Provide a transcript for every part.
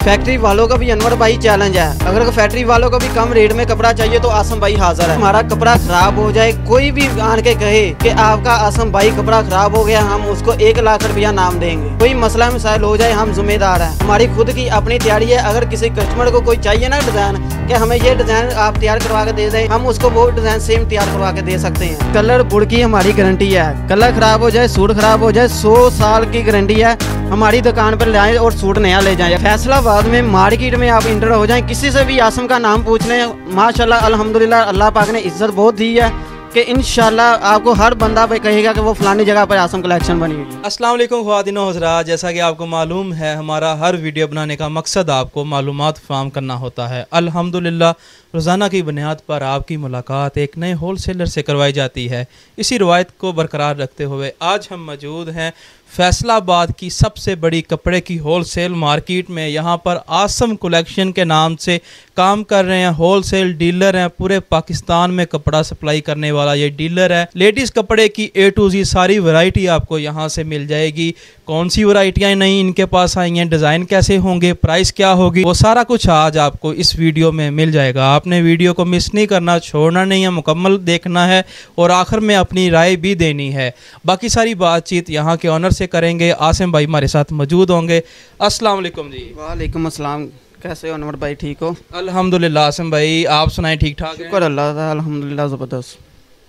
Factory वालों का भी अनवर भाई चैलेंज है, अगर फैक्ट्री वालों को भी कम रेट में कपड़ा चाहिए तो आसम भाई हाजिर है। हमारा कपड़ा खराब हो जाए, कोई भी आन के कहे कि आपका आसम भाई कपड़ा खराब हो गया, हम उसको 1 लाख रुपया नाम देंगे। कोई मसला मिसाइल हो जाए हम जिम्मेदार हैं। हमारी खुद की अपनी तैयारी है। अगर किसी कस्टमर को कोई चाहिए ना डिजाइन कि हमें ये डिजाइन आप तैयार करवा के दे दें, हम उसको वो डिजाइन सेम तैयार करवा के दे सकते हैं। कलर बुड़ की हमारी गारंटी है। कलर खराब हो जाए, सूट खराब हो जाए, 100 साल की गारंटी है। हमारी दुकान पर लाएं और सूट नया ले जाएं। फैसलाबाद में मार्केट में आप इंटर हो जाएं, किसी से भी आसम का नाम पूछ लें, माशाल्लाह अल्हम्दुलिल्लाह अल्लाह पाक ने इज्जत बहुत दी है कि इंशाल्लाह आपको हर बंदा पे कहेगा कि वो फलानी जगह पर आसम कलेक्शन बनी हुई है। अस्सलाम वालेकुम ख्वातीन व हज़रात, जैसा कि आपको मालूम है हमारा हर वीडियो बनाने का मकसद आपको मालूमात फराहम करना होता है। अल्हम्दुलिल्लाह रोज़ाना की बुनियाद पर आपकी मुलाकात एक नए होल सेलर से करवाई जाती है। इसी रवायत को बरकरार रखते हुए आज हम मौजूद हैं फैसलाबाद की सबसे बड़ी कपड़े की होल सेल मार्केट में। यहाँ पर आसम कलेक्शन के नाम से काम कर रहे हैं, होल सेल डीलर हैं। पूरे पाकिस्तान में कपड़ा सप्लाई करने वाला ये डीलर है। लेडीज़ कपड़े की A to Z सारी वैरायटी आपको यहाँ से मिल जाएगी। कौन सी वैरायटियाँ नई इनके पास आई हैं, डिज़ाइन कैसे होंगे, प्राइस क्या होगी, वो सारा कुछ आज आपको इस वीडियो में मिल जाएगा। आपने वीडियो को मिस नहीं करना, छोड़ना नहीं है, मुकम्मल देखना है और आखिर में अपनी राय भी देनी है। बाकी सारी बातचीत यहाँ के ऑनर से करेंगे। आसिम भाई हमारे साथ मौजूद होंगे। अस्सलाम वालेकुम जी। वालेकुम अस्सलाम, कैसे हो अनवर भाई, ठीक हो? अल्हम्दुलिल्लाह। आसिम भाई आप सुनाएं, ठीक ठाक हैं? शुक्र अल्लाह का, अल्हम्दुलिल्लाह ज़बरदस्त।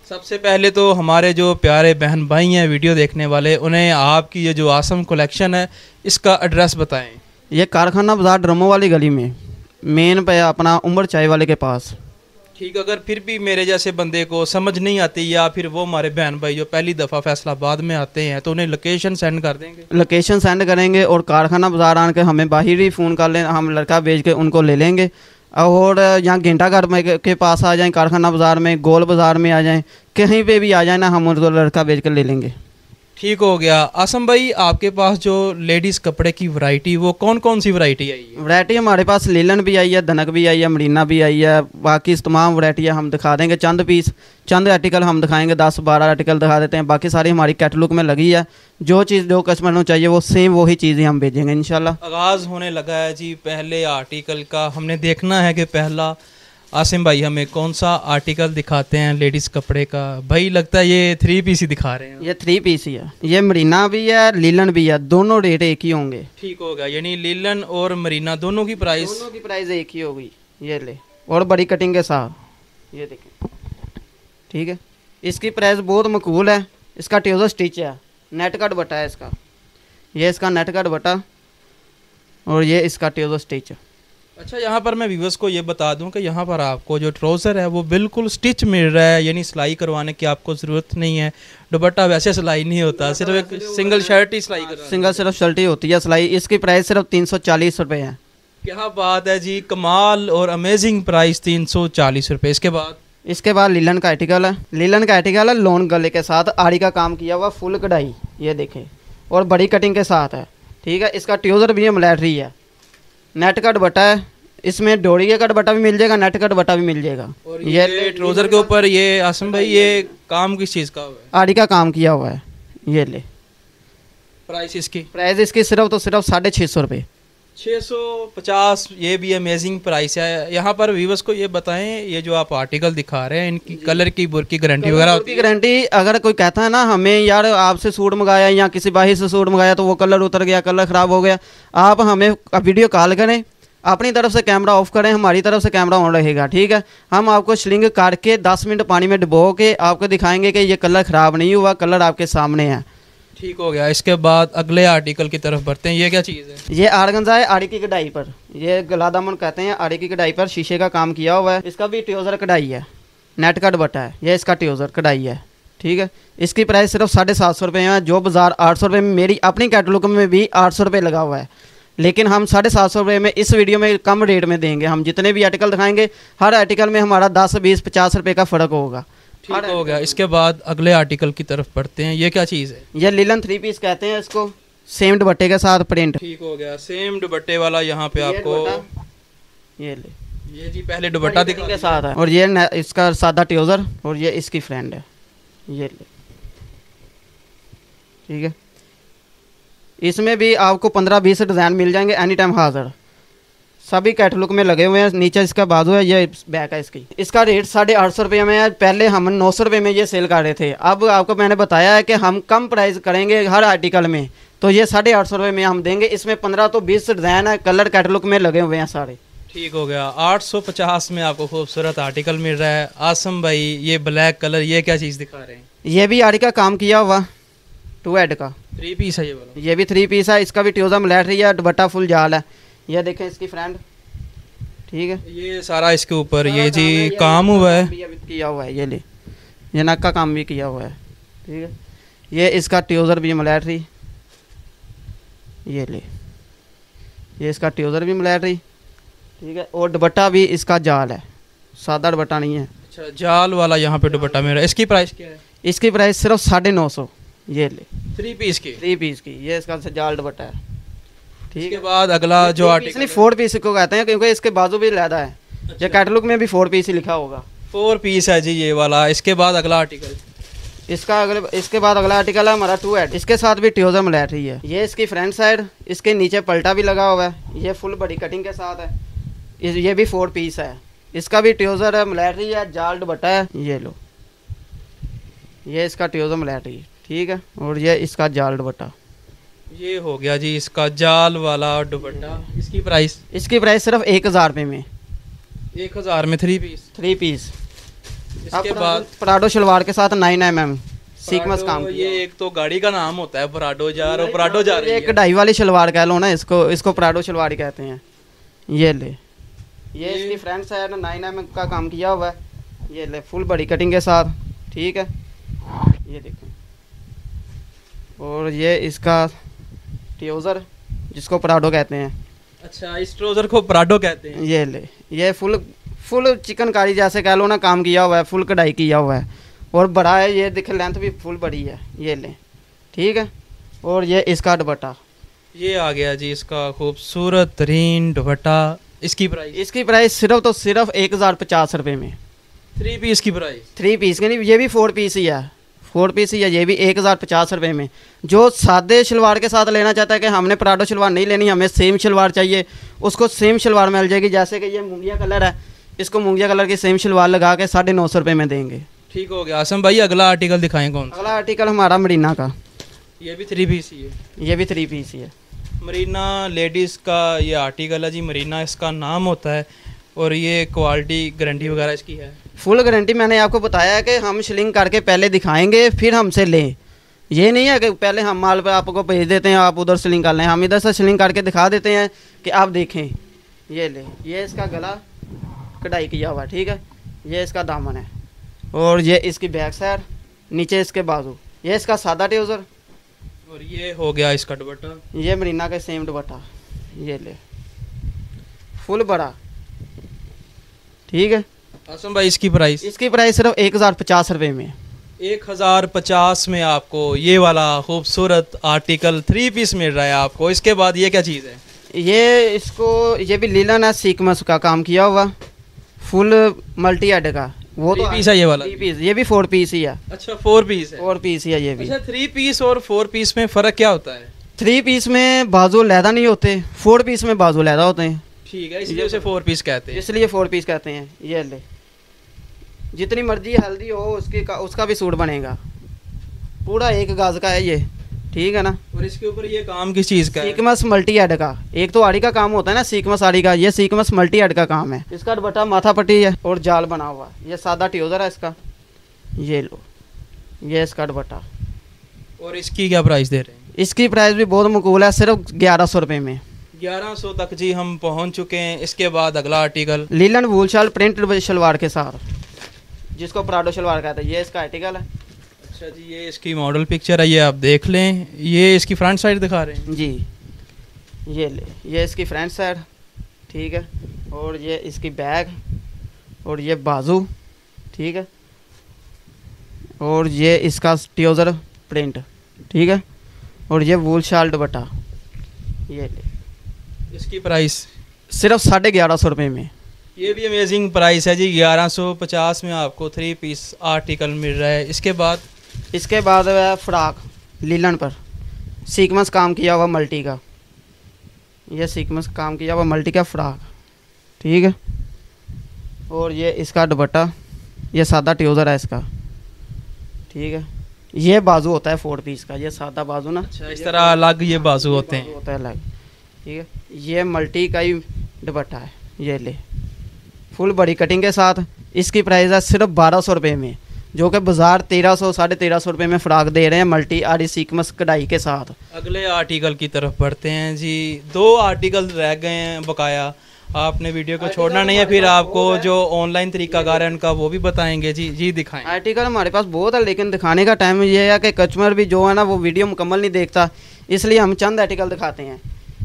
सबसे पहले तो हमारे जो प्यारे बहन भाई हैं वीडियो देखने वाले, उन्हें आपकी ये जो आसम कलेक्शन है इसका एड्रेस बताएं। ये कारखाना बाजार ड्रमो वाली गली में मेन पे अपना उमर चाय वाले के पास। ठीक, अगर फिर भी मेरे जैसे बंदे को समझ नहीं आती या फिर वो हमारे बहन भाई जो पहली दफ़ा फैसलाबाद में आते हैं तो उन्हें लोकेशन सेंड कर देंगे? लोकेशन सेंड करेंगे और कारखाना बाजार आन के हमें बाहर ही फ़ोन कर लें, हम लड़का भेज के उनको ले लेंगे। और यहाँ घंटा घर में के पास आ जाएं, कारखाना बाज़ार में, गोल बाज़ार में आ जाएं, कहीं पे भी आ जाए ना, हम उनको लड़का भेज कर ले लेंगे। ठीक हो गया। आसम भाई आपके पास जो लेडीज़ कपड़े की वैरायटी वो कौन कौन सी वैरायटी आई है? वैरायटी हमारे पास लीलन भी आई है, धनक भी आई है, मरीना भी आई है। बाकी इस तमाम वैरायटियाँ हम दिखा देंगे। चंद आर्टिकल हम दिखाएंगे, 10-12 आर्टिकल दिखा देते हैं। बाकी सारी हमारी कैटलॉग में लगी है। जो चीज़ जो कस्टमर को चाहिए वो सेम वही चीज़ें हम भेजेंगे इंशाल्लाह। आगाज़ होने लगा है जी पहले आर्टिकल का। हमने देखना है कि पहला आसिम भाई हमें कौन सा आर्टिकल दिखाते हैं लेडीज़ कपड़े का। भाई लगता है ये 3 पीस ही दिखा रहे हैं। ये 3 पीस ही है। ये मरीना भी है, लीलन भी है, दोनों रेट एक ही होंगे। ठीक होगा, यानी लीलन और मरीना दोनों की प्राइस एक ही होगी। ये ले, और बड़ी कटिंग के साथ ये देखें। ठीक है, इसकी प्राइस बहुत मकबूल है। इसका ट्यूजर स्टिच है, नेट कट बटा है इसका। ये इसका नेट कट बटा और ये इसका ट्यूजर स्टिच है। अच्छा, यहाँ पर मैं व्यूअर्स को ये बता दूं कि यहाँ पर आपको जो ट्राउज़र है वो बिल्कुल स्टिच मिल रहा है, यानी सिलाई करवाने की आपको ज़रूरत नहीं है। दुपट्टा वैसे सिलाई नहीं होता, सिर्फ एक सिंगल शर्ट ही सिलाई करवानी, सिंगल सिर्फ शर्ट ही होती है सिलाई। इसकी प्राइस सिर्फ 340 रुपये है। क्या बात है जी, कमाल और अमेजिंग प्राइस 340 रुपये। इसके बाद लीलन का आर्टिकल है। लीलन का आर्टिकल है, लोन गले के साथ आड़ी का काम किया हुआ, फुल कढ़ाई, ये देखें, और बड़ी कटिंग के साथ है। ठीक है, इसका ट्यूजर भी मिलिट्री है, नेट कट बटा है। इसमें डोरी का कट बटा भी मिल जाएगा, नेट कट बटा भी मिल जाएगा। और ये ट्राउजर के ऊपर ये आसम भाई ये काम किस चीज़ का हुआ है? आड़ी का काम किया हुआ है। ये ले, प्राइस इसकी सिर्फ 650 रुपये। 650, ये भी अमेजिंग प्राइस है। यहाँ पर व्यूअर्स को ये बताएं, ये जो आप आर्टिकल दिखा रहे हैं इनकी कलर की बुर की गारंटी वगैरह होती है? गारंटी, अगर कोई कहता है ना हमें यार आपसे सूट मंगाया या किसी बाहर से सूट मंगाया तो वो कलर उतर गया, कलर ख़राब हो गया, आप हमें वीडियो कॉल करें, अपनी तरफ से कैमरा ऑफ करें, हमारी तरफ से कैमरा ऑन रहेगा। ठीक है, हम आपको स्लिंग काट के 10 मिनट पानी में डुबो के आपको दिखाएंगे कि ये कलर ख़राब नहीं हुआ, कलर आपके सामने है। ठीक हो गया। इसके बाद अगले आर्टिकल की तरफ बढ़ते हैं। ये क्या चीज़ है? ये आरगंजा है, आड़ी की कढ़ाई पर, ये गलादामन कहते हैं, आड़ी की कढ़ाई पर शीशे का काम किया हुआ है। इसका भी ट्यूजर कढ़ाई है, नेट कट बटा है। ये इसका ट्यूजर कढ़ाई है। ठीक है, इसकी प्राइस सिर्फ 750 रुपये है। जो बाजार 800 रुपये में, मेरी अपनी कैटलॉग में भी 800 रुपये लगा हुआ है, लेकिन हम 750 रुपये में इस वीडियो में कम रेट में देंगे। हम जितने भी आर्टिकल दिखाएंगे हर आर्टिकल में हमारा 10, 20, 50 रुपये का फ़र्क होगा। ठीक हो गया। इसके बाद अगले आर्टिकल की तरफ बढ़ते हैं। ये क्या चीज़ है? ये लीलन 3 पीस कहते हैं इसको, सेम दुपट्टे के साथ प्रिंट। ठीक हो गया, सेम दुपट्टे वाला यहाँ पे आपको। ये ले, ये जी पहले दुपट्टा दिखा के साथ है, और ये इसका सादा ट्यूजर, और ये इसकी फ्रेंड है। ये ले, ठीक है, इसमें भी आपको 15-20 डिज़ाइन मिल जाएंगे, एनी टाइम हाजिर। सभी कैटलॉग में लगे हुए हैं। नीचे इसका बाजू है, ये बैक है इसकी। इसका रेट 850 रुपये में है। पहले हम 900 रुपये में ये सेल कर रहे थे। अब आपको मैंने बताया है कि हम कम प्राइस करेंगे हर आर्टिकल में, तो ये 850 रुपये में हम देंगे। इसमें 15 तो 20 डिज़ाइन है, कलर कैटलॉग में लगे हुए हैं सारे। ठीक हो गया। 850 में आपको खूबसूरत आर्टिकल मिल रहा है। आसम भाई ये ब्लैक कलर, ये क्या चीज़ दिखा रहे हैं? ये भी आरी का काम किया हुआ 2 हेड का 3 पीस है ये वाला। ये भी 3 पीस है। इसका भी ट्यूज़र मिलिट्री है, दुपट्टा फुल जाल है। ये देखें इसकी फ्रेंड, ठीक है। ये सारा इसके ऊपर ये जी ये काम हुआ है, भी अभी किया हुआ है। ये ले, ये नक का काम भी किया हुआ है, ठीक है। ये इसका ट्यूज़र भी मिलिट्री, ये ले, ये इसका ट्यूज़र भी मिलिट्री, ठीक है। और दुपट्टा भी इसका जाल है, सादा दुपट्टा नहीं है। अच्छा जाल वाला यहाँ पे दुपट्टा मेरा। इसकी प्राइस क्या है? इसकी प्राइस सिर्फ 950। ये ले 3 पीस की। 3 पीस की, ये इसका जाल दुपट्टा है, ठीक इसके है। बाद अगला जो आर्टिकल नहीं 4 पीस को कहते हैं, क्योंकि इसके बाजू भी लहदा है। ये कैटलॉग में भी 4 पीस ही लिखा होगा। 4 पीस है जी ये वाला। इसके बाद अगला आर्टिकल, इसके बाद अगला आर्टिकल है हमारा 2 हेड। इसके साथ भी ट्यूज़र मिलिट्री है। ये इसकी फ्रंट साइड, इसके नीचे पल्टा भी लगा हुआ है। ये फुल बड़ी कटिंग के साथ है। ये भी 4 पीस है। इसका भी ट्यूज़र है, मिलिट्री है, जाल दुपट्टा है। ये लो, ये इसका ट्यूज़र मिलिट्री, ठीक है। और ये इसका जाल दुपट्टा। ये हो गया जी इसका जाल वाला दुपट्टा। इसकी प्राइस? इसकी प्राइस सिर्फ 1000 रुपये में, 1000 में 3 पीस। 3 पीस। इसके बाद पराडो शलवार के साथ 9 mm सीक्वेंस काम किया। ये एक तो गाड़ी का नाम होता है पराडो जार, और पराडो जा रही ये है। कढ़ाई वाली शलवार कह लो ना, इसको पराडो शलवार ही कहते हैं। ये ले, ये इसकी फ्रंट साइड 9 mm का काम किया हुआ है। ये ले फुल बड़ी कटिंग के साथ, ठीक है। ये देखें, और ये इसका ट्यूज़र जिसको पराडो कहते हैं। अच्छा इस ट्राउजर को पराडो कहते हैं। ये ले, ये फुल चिकनकारी जैसे कह लो ना, काम किया हुआ है, फुल कढ़ाई किया हुआ है और बड़ा है। ये देखे लेंथ भी फुल बड़ी है। ये ले, ठीक है। और ये इसका दुपट्टा, ये आ गया जी इसका खूबसूरत तरीन दुपट्टा। इसकी प्राइस? इसकी प्राइस सिर्फ 1050 रुपये में। 3 पीस की प्राइस? 3 पीस की नहीं, ये भी 4 पीस ही है। 4 पीस ही है, ये भी 1050 रुपये में। जो सादे शलवार के साथ लेना चाहता है कि हमने पराडो शलवार नहीं लेनी, हमें सेम शलवार चाहिए, उसको सेम शलवार मिल जाएगी। जैसे कि ये मूंगिया कलर है, इसको मूंगिया कलर की सेम शलवार लगा के 950 रुपये में देंगे। ठीक हो गया। आसम भाई अगला आर्टिकल दिखाएं कौन सा? अगला आर्टिकल हमारा मरीना का। ये भी 3 पीस ही है? ये भी 3 पीस ही है। मरीना लेडीज़ का ये आर्टिकल है जी, मरीना इसका नाम होता है। और ये क्वालिटी गारंटी वगैरह इसकी है? Full guarantee. मैंने आपको बताया कि हम शिलिंग करके पहले दिखाएंगे, फिर हमसे लें। ये नहीं है कि पहले हम माल पर आपको भेज देते हैं, आप उधर शिलिंग कर लें। हम इधर से शिलिंग करके दिखा देते हैं कि आप देखें। ये ले, ये इसका गला कढ़ाई किया हुआ, ठीक है। ये इसका दामन है, और ये इसकी बैक साइड, नीचे इसके बाजू। ये इसका सादा ट्यूज़र, और ये हो गया इसका दुपट्टा। ये मरीना का सेम दुपट्टा। ये ले, फुल बड़ा, ठीक है। आसम भाई इसकी प्राइस? इसकी प्राइस सिर्फ 1050 रुपये में। 1050 में आपको ये वाला खूबसूरत आर्टिकल 3 पीस मिल रहा है आपको। इसके बाद ये क्या चीज़ है? ये भी लीलन है, सीक्वेंस का काम किया हुआ, फुल मल्टी हेड का। वो 3 पीस है ये वाला? 3 पीस। ये भी 4 पीस ही है। अच्छा 4 पीस है? 4 पीस ही है ये भी। अच्छा 3 पीस और 4 पीस में फ़र्क क्या होता है? 3 पीस में बाजू लहदा नहीं होते, 4 पीस में बाजू लहदा होते हैं। ठीक है, इसलिए उसे 4 पीस कहते हैं। इसलिए 4 पीस कहते हैं। ये ले, जितनी मर्जी हेल्दी हो उसका भी सूट बनेगा। पूरा 1 गज का है ये, ठीक है ना। और इसके ऊपर ये काम किस चीज़ का है? सीक्वेंस मल्टी हेड का। एक तो आड़ी का काम होता है ना, सीक्वेंस आड़ी का, ये सीक्वेंस मल्टी हेड का काम है। इसका दुपट्टा माथा पट्टी है और जाल बना हुआ। ये सादा ट्यूज़र है इसका। ये लो, ये इसका दुपट्टा। और इसकी क्या प्राइस दे रहे हैं? इसकी प्राइस भी बहुत मकबूल है, सिर्फ 1100 रुपये में। 1100 तक जी हम पहुंच चुके हैं। इसके बाद अगला आर्टिकल, लीलन वूल शाल प्रिंटेड शलवार के साथ, जिसको पराडो शलवार कहते हैं। ये इसका आर्टिकल है। अच्छा जी ये इसकी मॉडल पिक्चर है, ये आप देख लें। ये इसकी फ्रंट साइड दिखा रहे हैं जी। ये ले, ये इसकी फ्रंट साइड, ठीक है। और ये इसकी बैग, और ये बाजू, ठीक है। और ये इसका ट्यूज़र प्रिंट, ठीक है। और ये वूल शाल दुपट्टा। ये ले, इसकी प्राइस सिर्फ 1150 रुपये में। ये भी अमेजिंग प्राइस है जी। 1150 में आपको 3 पीस आर्टिकल मिल रहा है। इसके बाद है फ्रॉक लीलन पर, सीक्वेंस काम किया हुआ मल्टी का। ये सीक्वेंस काम किया हुआ मल्टी का फ्रॉक। ठीक है। और ये इसका दुपट्टा, ये सादा ट्राउज़र है इसका, ठीक है। ये बाजू होता है 4 पीस का, ये सादा बाजू ना। अच्छा, इस तरह अलग ये बाजू होते हैं। होता है अलग, ठीक है। ये मल्टी का ही दुपट्टा है, ये ले फुल बड़ी कटिंग के साथ। इसकी प्राइस है सिर्फ 1200 रुपये में, जो कि बाज़ार 1300 1350 रुपये में फ़्राक दे रहे हैं मल्टी आरी सीक्वेंस कढ़ाई के साथ। अगले आर्टिकल की तरफ बढ़ते हैं जी। 2 आर्टिकल रह गए हैं बकाया, आपने वीडियो को छोड़ना नहीं है, फिर आपको जो ऑनलाइन तरीकाकार है उनका वो भी बताएंगे जी। जी दिखाएं। आर्टिकल हमारे पास बहुत है, लेकिन दिखाने का टाइम ये है कि कस्टमर भी जो है ना वो वीडियो मुकम्मल नहीं देखता, इसलिए हम चंद आर्टिकल दिखाते हैं।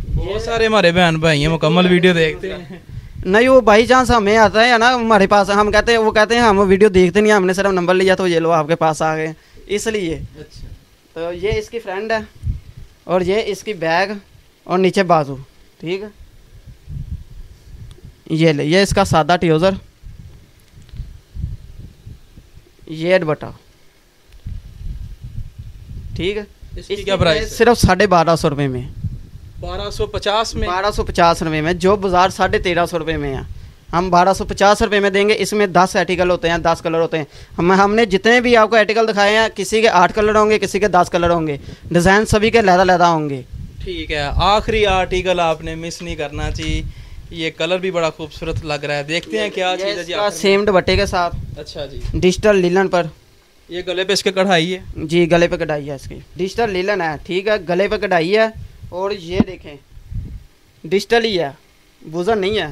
बहुत सारे हमारे बहन भाई हैं मुकम्मल वीडियो देखते हैं। नहीं, वो बाई चांस हमें आता है ना हमारे पास, हम कहते हैं, वो कहते हैं हम वीडियो देखते नहीं, हमने सिर्फ नंबर लिया तो ये लो आपके पास आ गए, इसलिए। अच्छा, तो ये इसकी फ्रेंड है और ये इसकी बैग और नीचे बाजू, ठीक है। ये ले, ये इसका सादा ट्राउज़र, ये दुपट्टा, ठीक है। इसकी क्या प्राइस? सिर्फ 1250 रुपये में, 1250 में। 1250 रुपये में, जो बाज़ार 1350 रुपये में है, हम 1250 रुपये में देंगे। इसमें 10 आर्टिकल होते हैं, 10 कलर होते हैं। हमने जितने भी आपको आर्टिकल दिखाए हैं, किसी के 8 कलर होंगे, किसी के 10 कलर होंगे, डिज़ाइन सभी के अलग-अलग होंगे। ठीक है, आखिरी आर्टिकल आपने मिस नहीं करना चाहिए। ये कलर भी बड़ा खूबसूरत लग रहा है, देखते हैं क्या चीज़ है जी। सेम दुपट्टे के साथ, अच्छा जी। डिजिटल लीलन पर, ये गले पे इसके कढ़ाई है जी, गले पे कढ़ाई है इसकी, डिजिटल लीलन है, ठीक है। गले पे कढ़ाई है और ये देखें डिजिटल ही है, बुज़र नहीं है,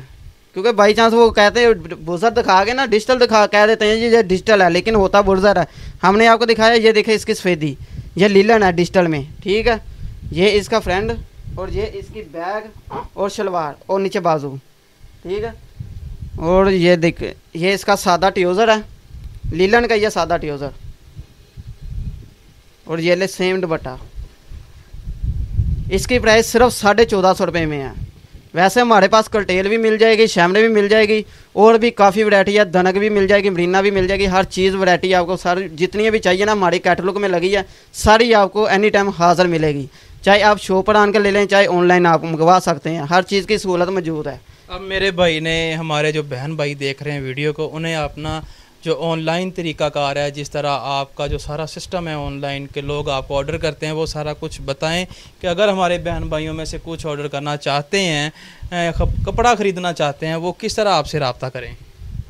क्योंकि बाई चांस वो कहते हैं बुज़र दिखा के ना डिजिटल दिखा कह देते हैं जी ये डिजिटल है, लेकिन होता बुज़र है। हमने आपको दिखाया, ये देखें इसकी सफ़ेदी, ये लीलन है डिजिटल में, ठीक है। ये इसका फ्रेंड और ये इसकी बैग और शलवार और नीचे बाजू, ठीक है। और ये देख, ये इसका सादा ट्राउज़र है, लीलन का ये सादा ट्राउज़र, और ये ले सेम दुपट्टा। इसकी प्राइस सिर्फ 1450 रुपये में है। वैसे हमारे पास कल्टेल भी मिल जाएगी, शैमरे भी मिल जाएगी, और भी काफ़ी वैरायटी है, दनक भी मिल जाएगी, मरीना भी मिल जाएगी, हर चीज़ वैरायटी आपको सारी जितनी भी चाहिए ना हमारी कैटलॉग में लगी है, सारी आपको एनी टाइम हाज़िर मिलेगी। चाहे आप शॉप पर आकर ले लें, चाहे ऑनलाइन आप मंगवा सकते हैं, हर चीज़ की सहूलत मौजूद है। अब मेरे भाई ने, हमारे जो बहन भाई देख रहे हैं वीडियो को, उन्हें अपना जो ऑनलाइन तरीकाकार है, जिस तरह आपका जो सारा सिस्टम है ऑनलाइन के लोग आपको ऑर्डर करते हैं, वो सारा कुछ बताएं कि अगर हमारे बहन भाइयों में से कुछ ऑर्डर करना चाहते हैं, कपड़ा ख़रीदना चाहते हैं, वो किस तरह आपसे रब्ता करें?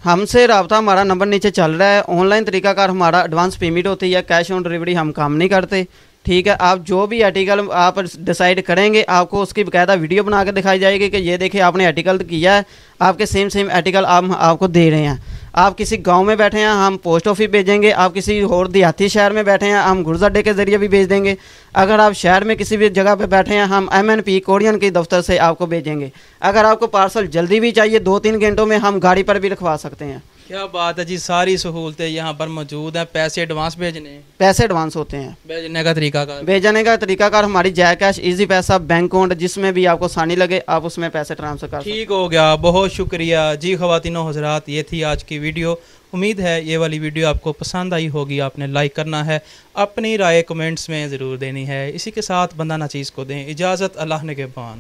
हमसे रब्ता, हमारा नंबर नीचे चल रहा है। ऑनलाइन तरीकाकार हमारा एडवांस पेमेंट होती है, कैश ऑन डिलीवरी हम काम नहीं करते, ठीक है। आप जो भी आर्टिकल आप डिसाइड करेंगे, आपको उसकी बाकायदा वीडियो बना के दिखाई जाएगी कि ये देखिए आपने आर्टिकल किया है, आपके सेम आर्टिकल हम आपको दे रहे हैं। आप किसी गांव में बैठे हैं, हम पोस्ट ऑफिस भेजेंगे। आप किसी और देहाती शहर में बैठे हैं, हम गुर्ज अड्डे के ज़रिए भी भेज देंगे। अगर आप शहर में किसी भी जगह पे बैठे हैं, हम MNP कोरियन के दफ्तर से आपको भेजेंगे। अगर आपको पार्सल जल्दी भी चाहिए, 2-3 घंटों में हम गाड़ी पर भी रखवा सकते हैं। क्या बात है जी, सारी सहूलतें यहाँ पर मौजूद हैं। पैसे एडवांस भेजने हैं? पैसे एडवांस होते हैं। भेजने का तरीकाकार? भेजने का तरीकाकार हमारी जय कैश, इजी पैसा, बैंक अकाउंट, जिसमें भी आपको आसानी लगे आप उसमें पैसे ट्रांसफर कर सकते हैं। ठीक हो गया, बहुत शुक्रिया जी। ख़वातीनो हज़रात, ये थी आज की वीडियो। उम्मीद है ये वाली वीडियो आपको पसंद आई होगी। आपने लाइक करना है, अपनी राय कमेंट्स में ज़रूर देनी है। इसी के साथ बंदा ना चीज़ को दें इजाज़त, अल्लाह निगहबान।